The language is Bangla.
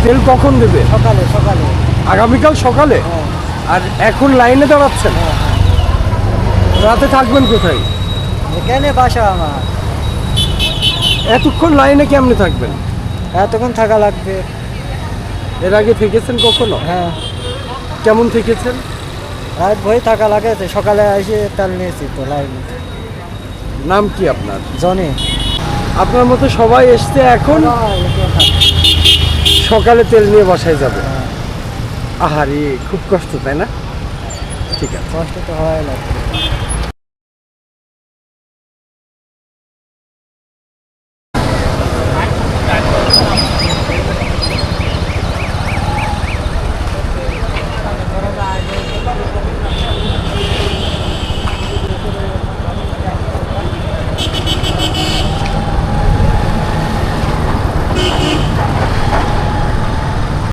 তেল কখন দেবে? সকালে সকালে। আগামীকাল সকালে? হ্যাঁ। আর এখন লাইনে দাঁড়াচ্ছেন? রাতে থাকবেন কোথায়? এখানে বাসা আমার। এতক্ষণ লাইনে কেমনে থাকবেন? এতক্ষণ থাকা লাগবে। এর আগে থেকেছেন কখনো? হ্যাঁ, কেমন থেকেছেন? রাত ভোরে থাকা লাগে, তো সকালে এসে তেল নিয়েছি তো লাইনে। নাম কি আপনার? জনে। আপনার মতো সবাই এসছে এখন সকালে তেল নিয়ে বাসায় যাবে। আহারে খুব কষ্ট, তাই না? ঠিক আছে। কষ্ট তো হয় লাগে।